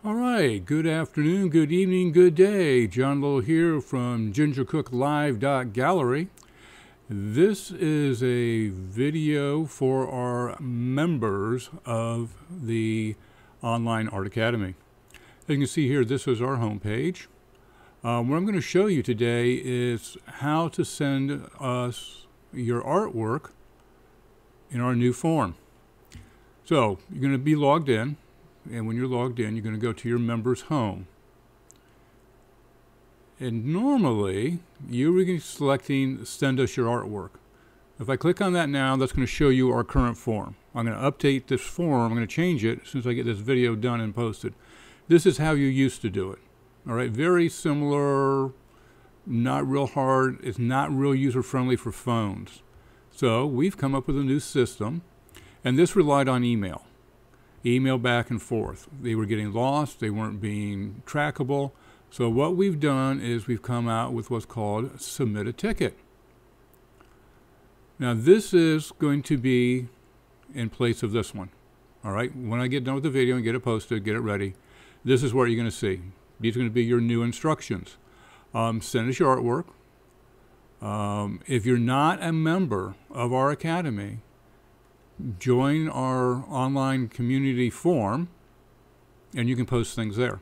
All right, good afternoon, good evening, good day. John Lowe here from gingercooklive.gallery. This is a video for our members of the Online Art Academy. As you can see here, this is our homepage. What I'm going to show you today is how to send us your artwork in our new form. So you're going to be logged in. And when you're logged in, you're going to go to your member's home. And normally, you will be selecting Send Us Your Artwork. If I click on that now, that's going to show you our current form. I'm going to update this form. I'm going to change it as soon as I get this video done and posted. This is how you used to do it. All right, very similar, not real hard. It's not real user-friendly for phones. So we've come up with a new system, and this relied on email. Email back and forth. They were getting lost. They weren't being trackable. So what we've done is we've come out with what's called Submit a Ticket. Now this is going to be in place of this one. All right, when I get done with the video and get it posted, get it ready, this is what you're going to see. These are going to be your new instructions. Send us your artwork. If you're not a member of our academy, join our online community forum and you can post things there.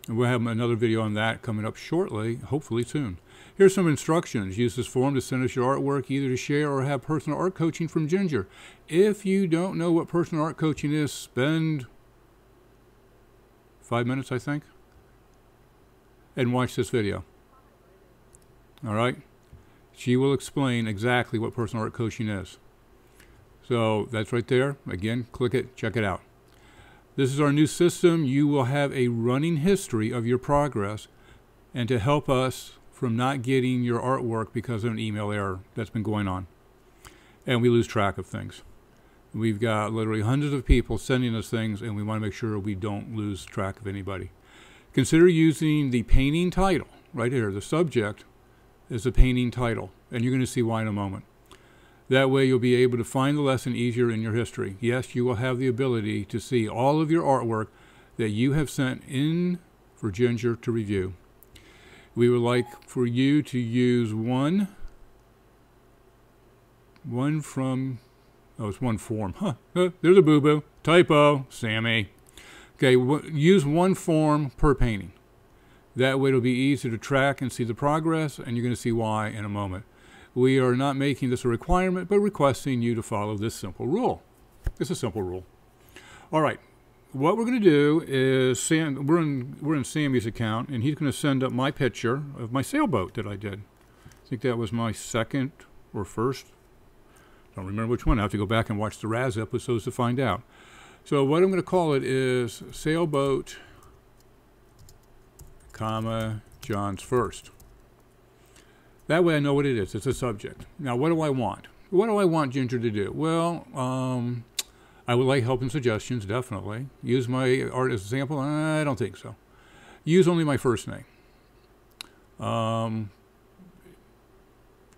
And we'll have another video on that coming up shortly, hopefully soon. Here's some instructions. Use this form to send us your artwork, either to share or have personal art coaching from Ginger. If you don't know what personal art coaching is, spend 5 minutes, I think, and watch this video. All right? She will explain exactly what personal art coaching is. So that's right there. Again, click it, check it out. This is our new system. You will have a running history of your progress, and to help us from not getting your artwork because of an email error that's been going on. And we lose track of things. We've got literally hundreds of people sending us things, and we want to make sure we don't lose track of anybody. Consider using the painting title right here. The subject is the painting title, and you're going to see why in a moment. That way you'll be able to find the lesson easier in your history. Yes, you will have the ability to see all of your artwork that you have sent in for Ginger to review. We would like for you to use one from, oh, it's one form. Huh, there's a boo-boo. Typo, Sammy. Okay, use one form per painting. That way it'll be easy to track and see the progress, and you're going to see why in a moment. We are not making this a requirement, but requesting you to follow this simple rule. It's a simple rule. All right. What we're going to do is, we're in Sammy's account, and he's going to send up my picture of my sailboat that I did. I think that was my second or first. I don't remember which one. I have to go back and watch the Raz episodes to find out. So what I'm going to call it is Sailboat, comma, John's First. That way I know what it is. It's a subject. Now, what do I want? What do I want Ginger to do? Well, I would like help and suggestions, definitely. Use my art as a sample? I don't think so. Use only my first name.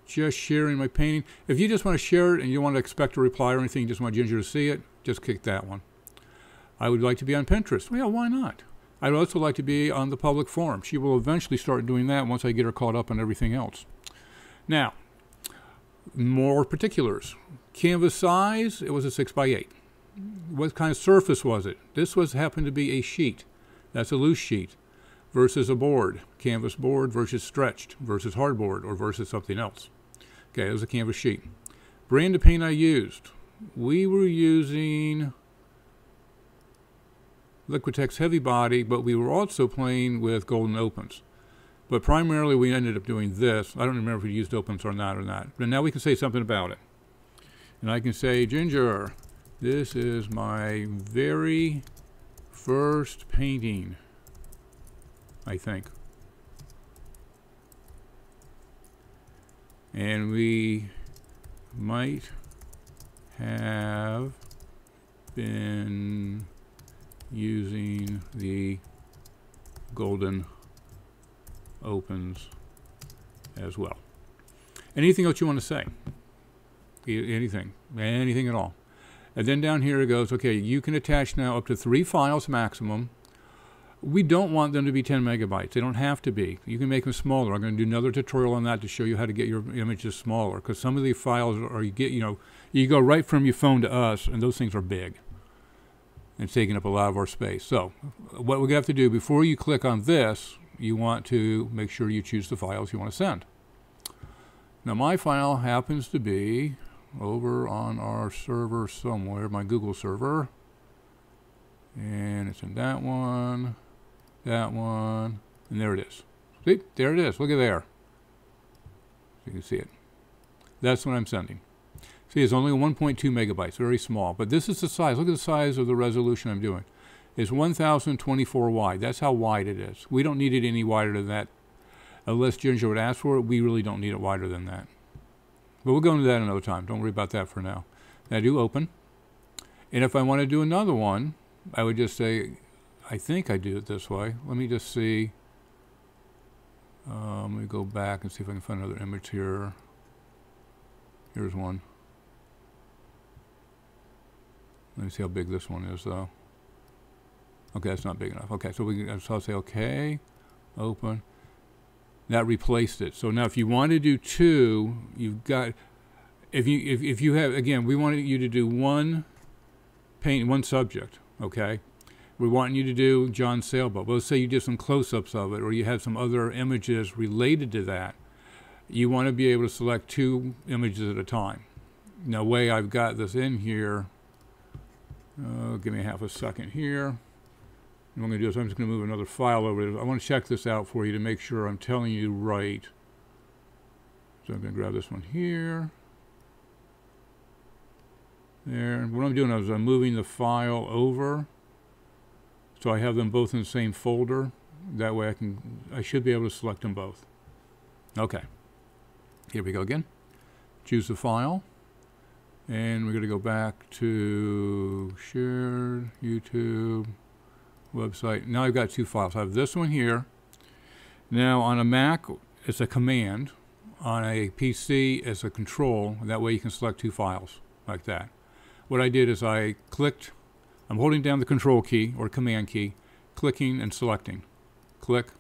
Just sharing my painting. If you just want to share it and you don't want to expect a reply or anything, you just want Ginger to see it, just click that one. I would like to be on Pinterest. Well, why not? I'd also like to be on the public forum. She will eventually start doing that once I get her caught up on everything else. Now, more particulars. Canvas size, it was a 6x8. What kind of surface was it? This happened to be a sheet. That's a loose sheet versus a board. Canvas board versus stretched versus hardboard or versus something else. Okay, it was a canvas sheet. Brand of paint I used. We were using Liquitex Heavy Body, but we were also playing with Golden Opens. But primarily we ended up doing this. I don't remember if we used Opens or not. But now we can say something about it. And I can say, Ginger, this is my very first painting, I think. And we might have been using the Golden Opens as well. Anything else you want to say? Anything at all. And then down here it goes, okay, you can attach now up to 3 files maximum We don't want them to be 10 megabytes. They don't have to be. You can make them smaller. I'm going to do another tutorial on that to show you how to get your images smaller, because some of the files are, you go right from your phone to us, and those things are big and taking up a lot of our space. So what we're going to have to do before you click on this, you want to make sure you choose the files you want to send. Now my file happens to be over on our server somewhere, my Google server, and it's in that one, and there it is. See, there it is. Look at there. You can see it. That's what I'm sending. See, it's only 1.2 megabytes, very small. But this is the size. Look at the size of the resolution I'm doing. It's 1024 wide. That's how wide it is. We don't need it any wider than that. Unless Ginger would ask for it, we really don't need it wider than that. But we'll go into that another time. Don't worry about that for now. Now do open. And if I want to do another one, I would just say, I think I do it this way. Let me just see. Let me go back and see if I can find another image here. Here's one. Let me see how big this one is, though. Okay, that's not big enough. Okay, so I'll say okay, open. That replaced it. So now, if you want to do two, you've got. If you have, again, we wanted you to do one subject. Okay, we want you to do John's sailboat. But let's say you did some close-ups of it, or you had some other images related to that. You want to be able to select two images at a time. Now, the way I've got this in here. Give me half a second here. What I'm going to do is I'm just going to move another file over there. I want to check this out for you to make sure I'm telling you right. So I'm going to grab this one here. There. What I'm doing is I'm moving the file over. So I have them both in the same folder. That way I should be able to select them both. Okay. Here we go again. Choose the file. And we're going to go back to shared, YouTube, website. Now I've got two files. I have this one here. Now on a Mac, it's a command. On a PC, it's a control. That way you can select two files like that. What I did is I'm holding down the control key or command key, clicking and selecting. Click,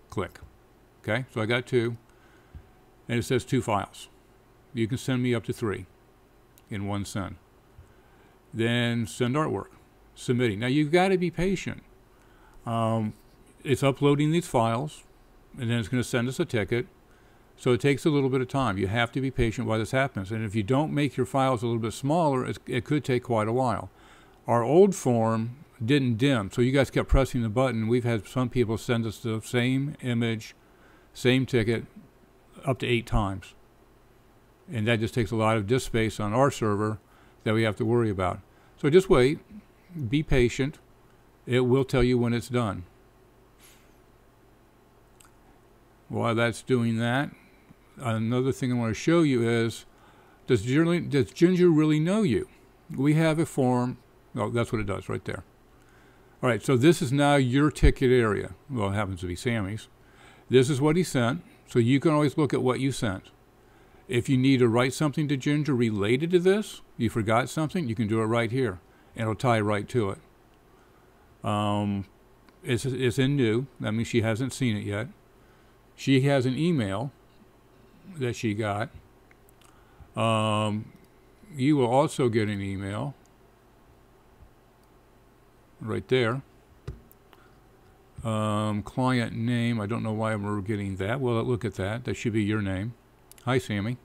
click. Okay, so I got two. And it says two files. You can send me up to 3. In one send. Then send artwork. Submitting. Now you've got to be patient. It's uploading these files, and then it's going to send us a ticket. So it takes a little bit of time. You have to be patient while this happens. And if you don't make your files a little bit smaller, it could take quite a while. Our old form didn't dim, so you guys kept pressing the button. We've had some people send us the same image, same ticket, up to 8 times. And that just takes a lot of disk space on our server that we have to worry about. So just wait, be patient. It will tell you when it's done. While that's doing that, another thing I want to show you is, does Ginger really know you? We have a form. Oh, that's what it does right there. All right, so this is now your ticket area. Well, it happens to be Sammy's. This is what he sent, so you can always look at what you sent. If you need to write something to Ginger related to this, you forgot something, you can do it right here, and it'll tie right to it. It's in new. That means she hasn't seen it yet. She has an email that she got. You will also get an email right there. Client name, I don't know why we're getting that. Well, look at that. That should be your name. Hi, Sammy.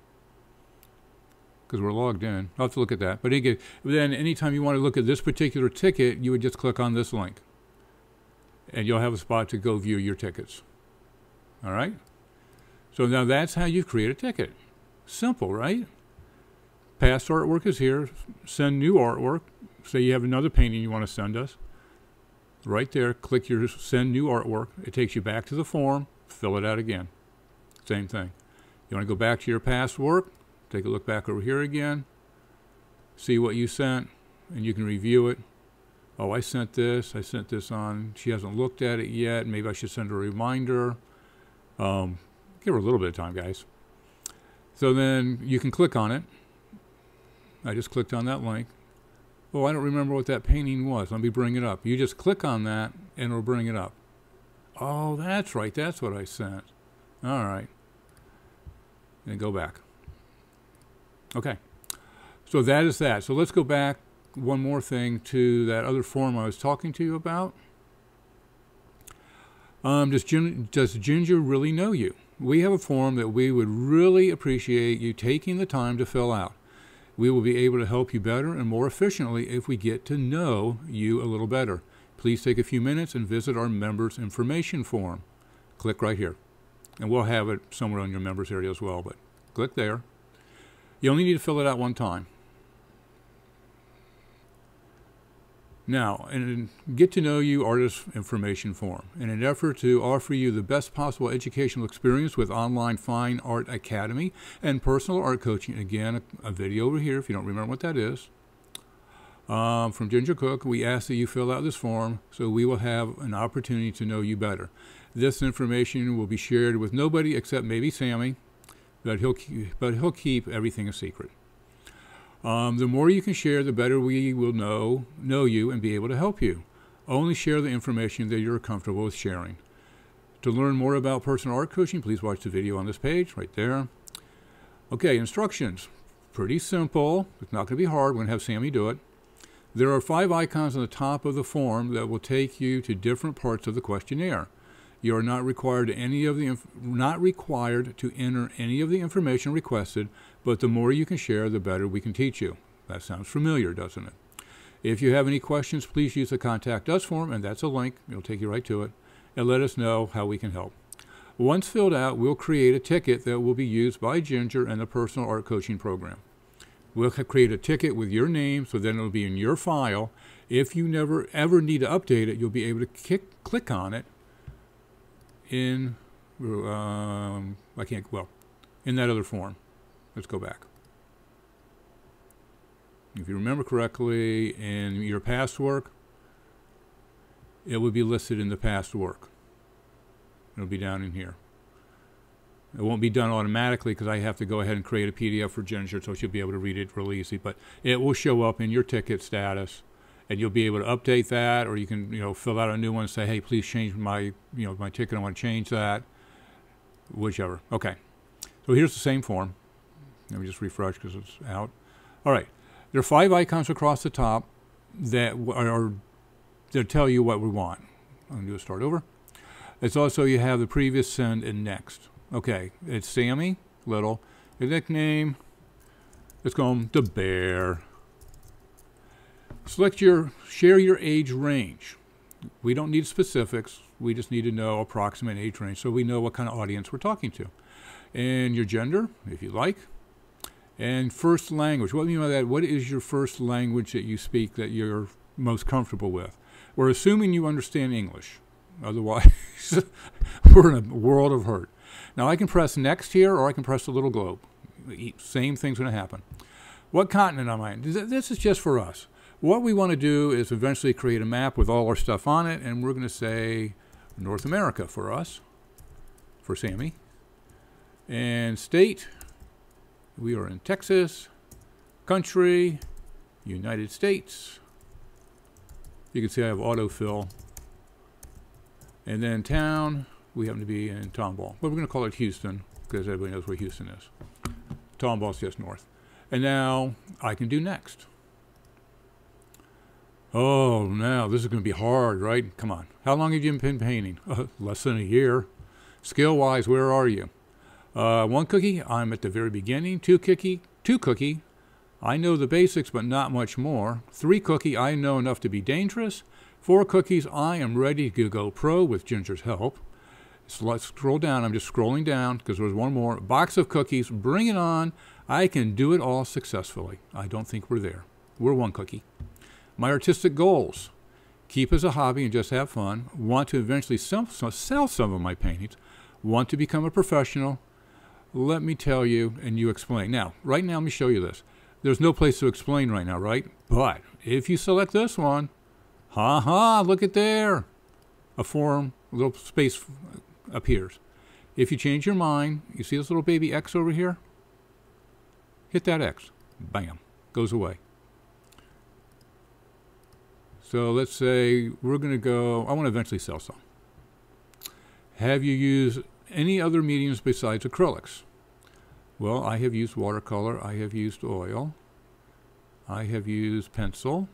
Because we're logged in. I'll have to look at that. But then anytime you want to look at this particular ticket, you would just click on this link. And you'll have a spot to go view your tickets. All right? So now that's how you create a ticket. Simple, right? Past artwork is here. Send new artwork. Say you have another painting you want to send us. Right there, click your send new artwork. It takes you back to the form. Fill it out again. Same thing. You want to go back to your past work, take a look back over here again, see what you sent, and you can review it. Oh, I sent this on. She hasn't looked at it yet. Maybe I should send her a reminder. Give her a little bit of time, guys. So then you can click on it. I just clicked on that link. Oh, I don't remember what that painting was. Let me bring it up. You just click on that, and it'll bring it up. Oh, that's right. That's what I sent. All right. And go back. Okay. So that is that. So let's go back one more thing to that other form I was talking to you about. Does Ginger really know you? We have a form that we would really appreciate you taking the time to fill out. We will be able to help you better and more efficiently if we get to know you a little better. Please take a few minutes and visit our members information form. Click right here. And we'll have it somewhere on your members area as well, but click there. You only need to fill it out one time. Now, and get to know you artist information form. In an effort to offer you the best possible educational experience with online fine art academy and personal art coaching. Again, a video over here if you don't remember what that is. From Ginger Cook, we ask that you fill out this form so we will have an opportunity to know you better. This information will be shared with nobody except maybe Sammy, but he'll keep everything a secret. The more you can share, the better we will know you and be able to help you. Only share the information that you're comfortable with sharing. To learn more about personal art coaching, please watch the video on this page right there. Okay, instructions. Pretty simple. It's not going to be hard. We're going to have Sammy do it. There are 5 icons on the top of the form that will take you to different parts of the questionnaire. You are not required to enter any of the information requested, but the more you can share, the better we can teach you. That sounds familiar, doesn't it? If you have any questions, please use the Contact Us form, and that's a link. It'll take you right to it, and let us know how we can help. Once filled out, we'll create a ticket that will be used by Ginger and the Personal Art Coaching Program. We'll create a ticket with your name, so then it'll be in your file. If you never ever need to update it, you'll be able to click on it in in that other form. Let's go back. If you remember correctly, in your past work, it would be listed in the past work. It'll be down in here. It won't be done automatically because I have to go ahead and create a PDF for Ginger, so she'll be able to read it real easy. But it will show up in your ticket status, and you'll be able to update that, or you can, fill out a new one and say, hey, please change my, my ticket. I want to change that, whichever. Okay. So here's the same form. Let me just refresh because it's out. All right. There are 5 icons across the top that tell you what we want. I'm going to do a start over. It's also, you have the previous, send, and next. Okay. It's Sammy Little. The nickname, let's call him the Bear. Share your age range. We don't need specifics. We just need to know approximate age range so we know what kind of audience we're talking to. And your gender, if you like. And first language. What do you mean by that? What is your first language that you speak that you're most comfortable with? We're assuming you understand English. Otherwise, we're in a world of hurt. Now, I can press next here, or I can press the little globe. Same thing's going to happen. What continent am I in? This is just for us. What we want to do is eventually create a map with all our stuff on it, and we're going to say North America for us, for Sammy. And state, we are in Texas. Country, United States. You can see I have autofill. And then town, we happen to be in Tomball. But we're going to call it Houston, because everybody knows where Houston is. Tomball's just north. And now I can do next. Oh, now this is going to be hard, right? Come on. How long have you been painting? Less than a year. Skill-wise, where are you? 1 cookie, I'm at the very beginning. 2 cookie, I know the basics, but not much more. 3 cookie, I know enough to be dangerous. 4 cookies, I am ready to go pro with Ginger's help. So let's scroll down. I'm just scrolling down because there's one more. Box of cookies, bring it on. I can do it all successfully. I don't think we're there. We're 1 cookie. My artistic goals, keep as a hobby and just have fun. Want to eventually sell some of my paintings. Want to become a professional. Let me tell you, and you explain. Now, right now, let me show you this. There's no place to explain right now, right? But if you select this one, look at there. A form, a little space appears. If you change your mind, you see this little baby X over here? Hit that X. Bam. Goes away. So let's say we're going to go, I want to eventually sell some. Have you used any other mediums besides acrylics? Well, I have used watercolor, I have used oil, I have used pencil,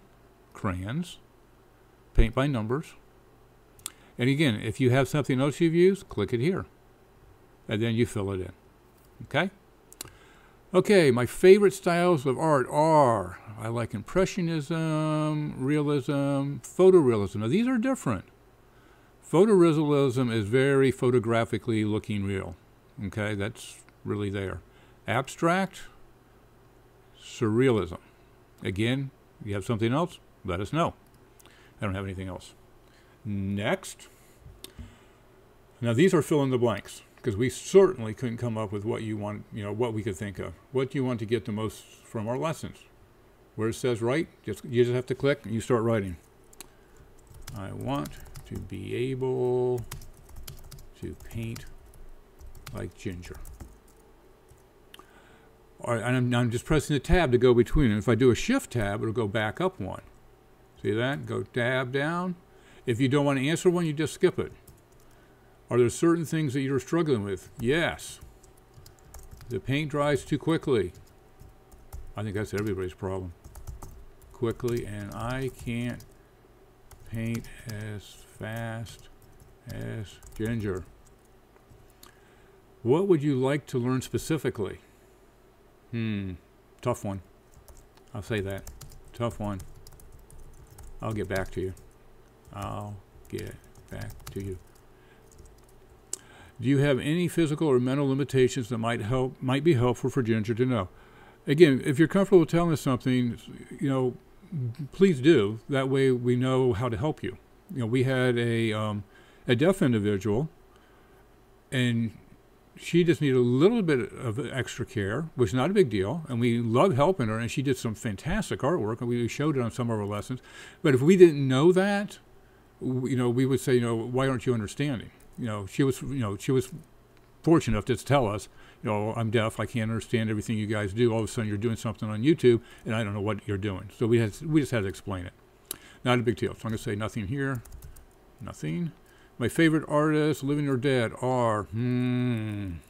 crayons, paint by numbers. And again, if you have something else you've used, click it here. And then you fill it in. Okay? Okay, my favorite styles of art are, I like Impressionism, Realism, Photorealism. Now these are different. Photorealism is very photographically looking real. Okay, that's really there. Abstract, Surrealism. Again, you have something else, let us know. I don't have anything else. Next. Now these are fill in the blanks, because we certainly couldn't come up with what you want, what we could think of. What do you want to get the most from our lessons? Where it says write, you just have to click and you start writing. I want to be able to paint like Ginger. All right, and I'm just pressing the tab to go between them. If I do a shift tab, it'll go back up one. See that? Go tab down. If you don't want to answer one, you just skip it. Are there certain things that you're struggling with? Yes. The paint dries too quickly. I think that's everybody's problem. Quickly, and I can't paint as fast as Ginger. What would you like to learn specifically? Tough one. I'll say that. Tough one. I'll get back to you. I'll get back to you. Do you have any physical or mental limitations that might be helpful for Ginger to know? Again, if you're comfortable telling us something, please do. That way we know how to help you. We had a deaf individual, and she just needed a little bit of extra care, which is not a big deal, and we love helping her, and she did some fantastic artwork, and we showed it on some of our lessons. But if we didn't know that, we would say, why aren't you understanding? She was fortunate enough to tell us, I'm deaf, I can't understand everything you guys do. All of a sudden you're doing something on YouTube, and I don't know what you're doing. So we just had to explain it. Not a big deal. So I'm going to say nothing here. Nothing. My favorite artists, living or dead, are, since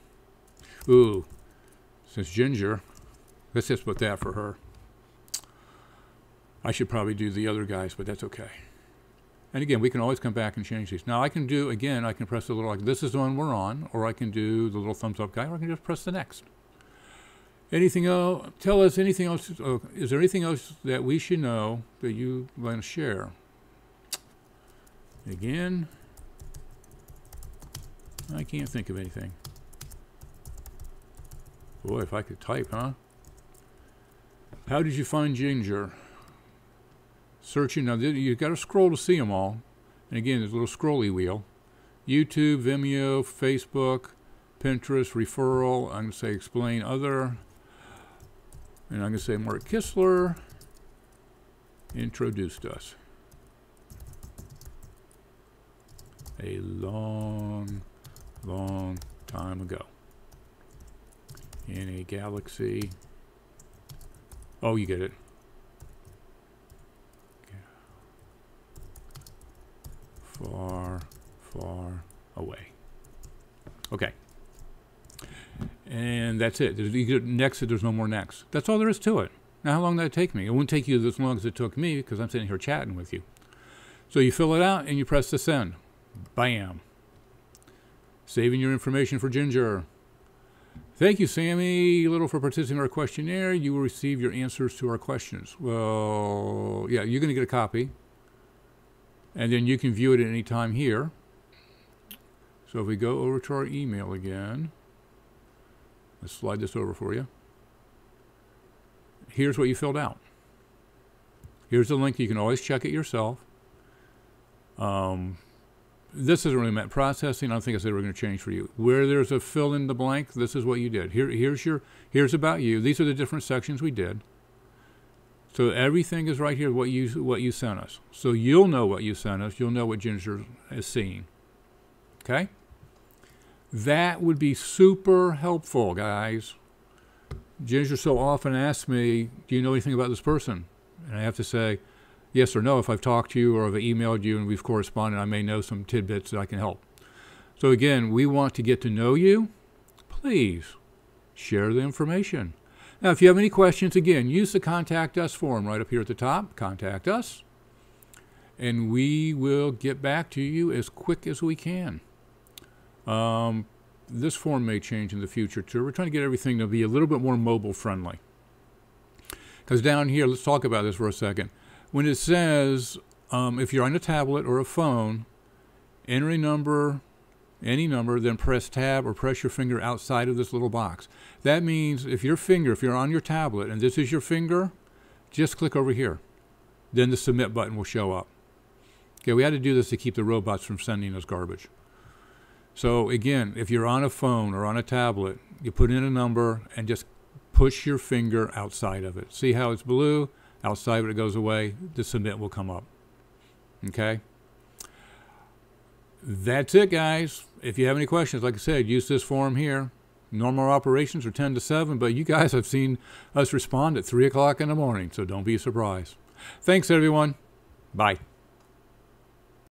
Ginger, let's just put that for her. I should probably do the other guys, but that's okay. And again, we can always come back and change these. Now I can do, again, I can press the little, like this is the one we're on, or I can do the little thumbs up guy, or I can just press the next. Anything else? Tell us anything else. Is there anything else that we should know that you want to share? Again, I can't think of anything. Boy, if I could type, huh? How did you find Ginger? Searching, now you've got to scroll to see them all. And again, there's a little scrolly wheel. YouTube, Vimeo, Facebook, Pinterest, referral. I'm going to say explain other. And I'm going to say Mark Kistler introduced us a long, long time ago in a galaxy. Oh, you get it. Far, far away. Okay. And that's it. Next, there's no more next. That's all there is to it. Now, how long did that take me? It wouldn't take you as long as it took me because I'm sitting here chatting with you. So you fill it out and you press the send. Bam. Saving your information for Ginger. Thank you, Sammy Little, for participating in our questionnaire. You will receive your answers to our questions. Well, yeah, you're going to get a copy. And then you can view it at any time here. So if we go over to our email again, let's slide this over for you. Here's what you filled out. Here's the link. You can always check it yourself. This isn't really meant processing. I don't think I said we're going to change for you. Where there's a fill in the blank, this is what you did. Here's about you. These are the different sections we did. So everything is right here, what you sent us. So you'll know what you sent us. You'll know what Ginger is seeing. Okay? That would be super helpful, guys. Ginger so often asks me, do you know anything about this person? And I have to say, yes or no if I've talked to you or if I emailed you and we've corresponded. I may know some tidbits that I can help. So again, we want to get to know you. Please share the information. Now, if you have any questions, again, use the Contact Us form right up here at the top. Contact us. And we will get back to you as quick as we can. This form may change in the future, too. We're trying to get everything to be a little bit more mobile friendly. Because down here, let's talk about this for a second. When it says, if you're on a tablet or a phone, enter a number, any number, then press tab or press your finger outside of this little box. That means if you're on your tablet and this is your finger, just click over here. Then the submit button will show up. Okay, we had to do this to keep the robots from sending us garbage. So again, if you're on a phone or on a tablet, you put in a number and just push your finger outside of it. See how it's blue? Outside of it, it goes away. The submit will come up. Okay? That's it, guys. If you have any questions, like I said, use this form here. Normal operations are 10 to 7, but you guys have seen us respond at 3 o'clock in the morning, so don't be surprised. Thanks, everyone. Bye.